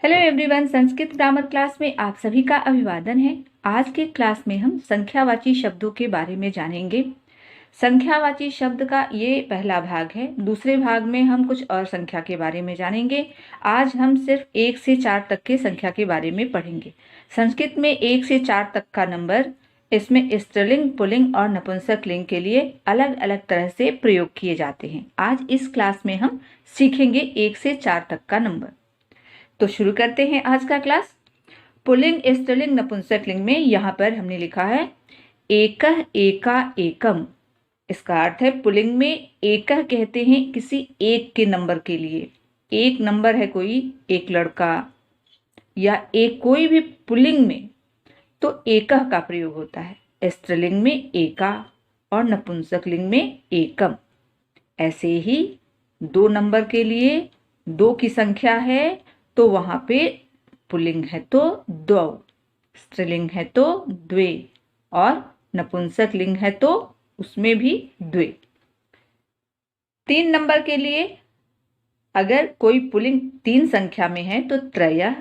Hello everyone, Sanskrit grammar class में आप सभी का अभिवादन है। आज के क्लास में हम संख्यावाची शब्दों के बारे में जानेंगे। संख्यावाची शब्द का ये पहला भाग है। दूसरे भाग में हम कुछ और संख्या के बारे में जानेंगे। आज हम सिर्फ 1 से 4 तक के संख्या के बारे में पढ़ेंगे। संस्कृत में 1 से 4 तक का नंबर, इसमें स्त्रीलिंग, पुल्लिंग और नपुंसक लिंग के लिए अलग अलग तरह से प्रयोग किए जाते हैं। आज इस क्लास में हम सीखेंगे 1 से 4 तक का नंबर। तो शुरू करते हैं आज का क्लास। पुल्लिंग, स्त्रीलिंग, नपुंसक लिंग में यहाँ पर हमने लिखा है एकः, एका, एकम। इसका अर्थ है पुल्लिंग में एकः कहते हैं किसी एक के नंबर के लिए। एक नंबर है कोई, एक लड़का या एक कोई भी पुल्लिंग में तो एकः का प्रयोग होता है। स्त्रीलिंग में एका और नपुंसक लिंग में एकम। ऐसे ही 2 नंबर के लिए 2 की संख्या है तो वहां पे पुल्लिंग है तो द्वौ, स्त्रीलिंग है तो द्वे और नपुंसक लिंग है तो उसमें भी द्वे। 3 नंबर के लिए अगर कोई पुल्लिंग 3 संख्या में है तो त्रयः,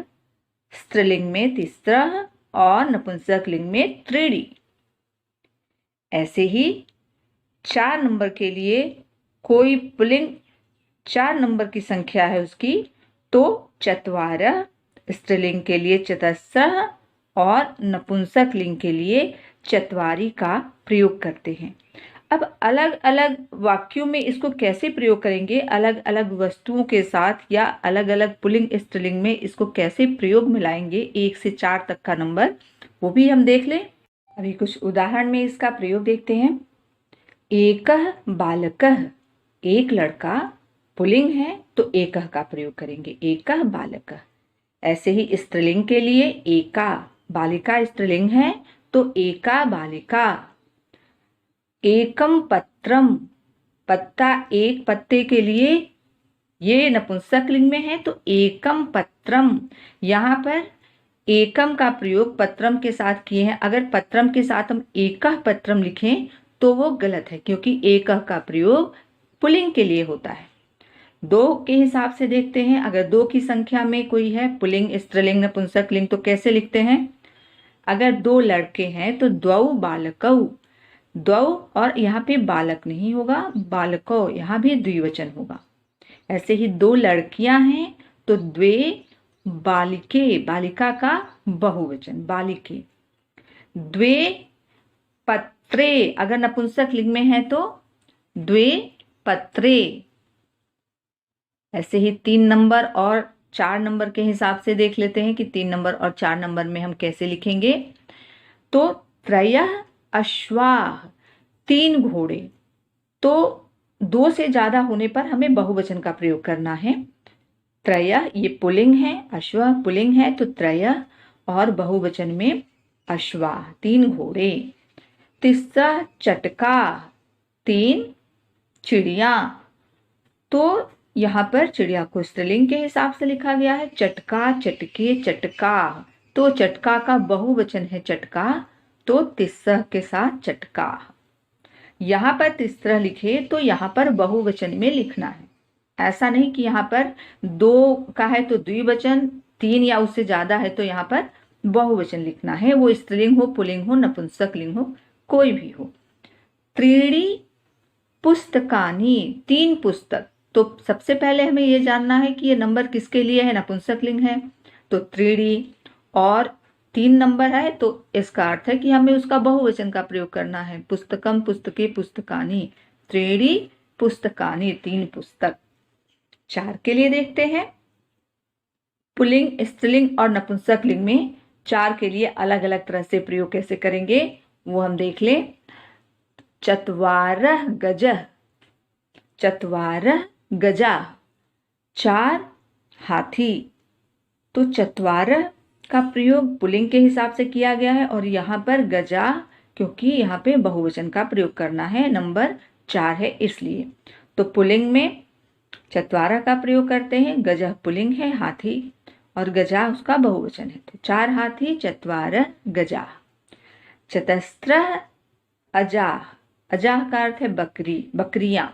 स्त्रीलिंग में तिस्रः और नपुंसक लिंग में त्रीणि। ऐसे ही 4 नंबर के लिए कोई पुल्लिंग 4 नंबर की संख्या है उसकी तो चत्वारः, स्त्रीलिंग के लिए चतस्रः और नपुंसक लिंग के लिए चत्वारि का प्रयोग करते हैं। अब अलग अलग वाक्यों में इसको कैसे प्रयोग करेंगे, अलग अलग वस्तुओं के साथ या अलग अलग पुल्लिंग स्त्रीलिंग में इसको कैसे प्रयोग मिलाएंगे 1 से 4 तक का नंबर, वो भी हम देख लें। अभी कुछ उदाहरण में इसका प्रयोग देखते हैं। एकः बालकः, एक लड़का पुल्लिंग है तो एकः का प्रयोग करेंगे, एकः बालकः। ऐसे ही स्त्रीलिंग के लिए एका, बालिका स्त्रीलिंग है तो एका बालिका। एकम पत्रम, पत्ता एक पत्ते के लिए ये नपुंसक लिंग में है तो एकम पत्रम। यहाँ पर एकम का प्रयोग पत्रम के साथ किए हैं। अगर पत्रम के साथ हम एकः पत्रम लिखें तो वो गलत है, क्योंकि एकः का प्रयोग पुल्लिंग के लिए होता है। 2 के हिसाब से देखते हैं। अगर 2 की संख्या में कोई है पुल्लिंग, स्त्रीलिंग, नपुंसक लिंग तो कैसे लिखते हैं। अगर 2 लड़के हैं तो द्वौ बालकौ, द्वौ और यहाँ पे बालक नहीं होगा, बालकौ, यहाँ भी द्विवचन होगा। ऐसे ही 2 लड़कियां हैं तो द्वे बालिके, बालिका का बहुवचन बालिके। द्वे पत्रे, अगर नपुंसक लिंग में है तो द्वे पत्रे। ऐसे ही 3 नंबर और 4 नंबर के हिसाब से देख लेते हैं कि 3 नंबर और 4 नंबर में हम कैसे लिखेंगे। तो त्रयः अश्वाः, 3 घोड़े। तो 2 से ज्यादा होने पर हमें बहुवचन का प्रयोग करना है। त्रयः ये पुल्लिंग है, अश्वः पुल्लिंग है तो त्रयः और बहुवचन में अश्वाः, 3 घोड़े। तिस्रः चटकाः, 3 चिड़िया। तो यहाँ पर चिड़िया को स्त्रीलिंग के हिसाब से लिखा गया है, चटका, चटके, चटका। तो चटका का बहुवचन है चटका तो तिस्रः के साथ चटका। यहाँ पर तिस्रः लिखे तो यहाँ पर बहुवचन में लिखना है। ऐसा नहीं कि यहाँ पर 2 का है तो द्विवचन, 3 या उससे ज्यादा है तो यहाँ पर बहुवचन लिखना है। वो स्त्रीलिंग हो, पुल्लिंग हो, नपुंसक लिंग हो, कोई भी हो। त्रीणि पुस्तकानि, 3 पुस्तक। तो सबसे पहले हमें यह जानना है कि ये नंबर किसके लिए है, नपुंसक लिंग है तो त्रीणि, और 3 नंबर है तो इसका अर्थ है कि हमें उसका बहुवचन का प्रयोग करना है। पुस्तकम, पुस्तके, पुस्तकानि, त्रीणि पुस्तकानि, 3 पुस्तक। 4 के लिए देखते हैं। पुल्लिंग, स्त्रीलिंग और नपुंसक लिंग में 4 के लिए अलग अलग तरह से प्रयोग कैसे करेंगे वो हम देख लें। चत्वारः गजः, चत्वारः गजाः, 4 हाथी। तो चत्वारः का प्रयोग पुल्लिंग के हिसाब से किया गया है और यहाँ पर गजा, क्योंकि यहाँ पे बहुवचन का प्रयोग करना है, नंबर 4 है इसलिए। तो पुल्लिंग में चत्वारः का प्रयोग करते हैं, गजः पुल्लिंग है हाथी और गजा उसका बहुवचन है तो 4 हाथी, चत्वारः गजाः। चतस्रः अजाः, अजाः का अर्थ है बकरी, बकरियां।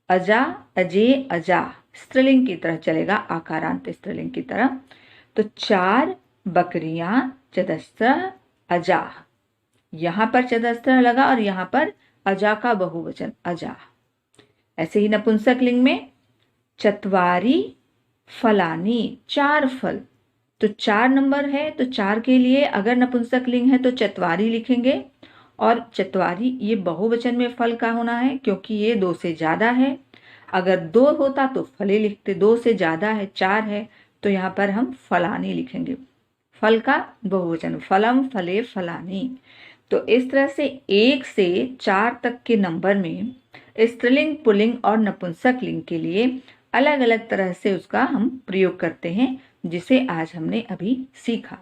अजा, अजे, अजा, स्त्रीलिंग की तरह चलेगा, आकारांत स्त्रीलिंग की तरह। तो 4 बकरियां चतस्र अजा। यहाँ पर चतस्र लगा और यहाँ पर अजा का बहुवचन अजा। ऐसे ही नपुंसक लिंग में चत्वारी फलानी, 4 फल। तो 4 नंबर है तो 4 के लिए अगर नपुंसक लिंग है तो चत्वारी लिखेंगे, और चत्वारी ये बहुवचन में फल का होना है क्योंकि ये 2 से ज्यादा है। अगर 2 होता तो फले लिखते, 2 से ज्यादा है, 4 है तो यहाँ पर हम फलानी लिखेंगे, फल का बहुवचन फलम फले फलानी। तो इस तरह से 1 से 4 तक के नंबर में स्त्रीलिंग, पुल्लिंग और नपुंसक लिंग के लिए अलग अलग तरह से उसका हम प्रयोग करते हैं, जिसे आज हमने अभी सीखा।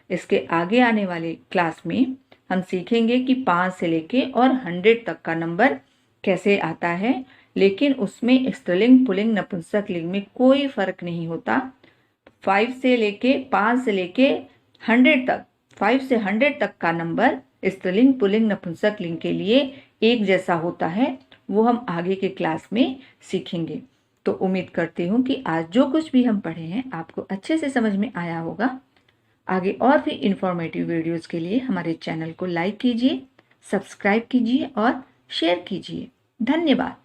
इसके आगे आने वाले क्लास में हम सीखेंगे कि 5 से लेके और 100 तक का नंबर कैसे आता है, लेकिन उसमें स्त्रीलिंग, पुल्लिंग, नपुंसक लिंग में कोई फर्क नहीं होता। 5 से लेके 100 तक, 5 से 100 तक का नंबर स्त्रीलिंग, पुल्लिंग, नपुंसक लिंग के लिए एक जैसा होता है, वो हम आगे के क्लास में सीखेंगे। तो उम्मीद करती हूँ कि आज जो कुछ भी हम पढ़े हैं आपको अच्छे से समझ में आया होगा। आगे और भी इंफॉर्मेटिव वीडियोस के लिए हमारे चैनल को लाइक कीजिए, सब्सक्राइब कीजिए और शेयर कीजिए। धन्यवाद।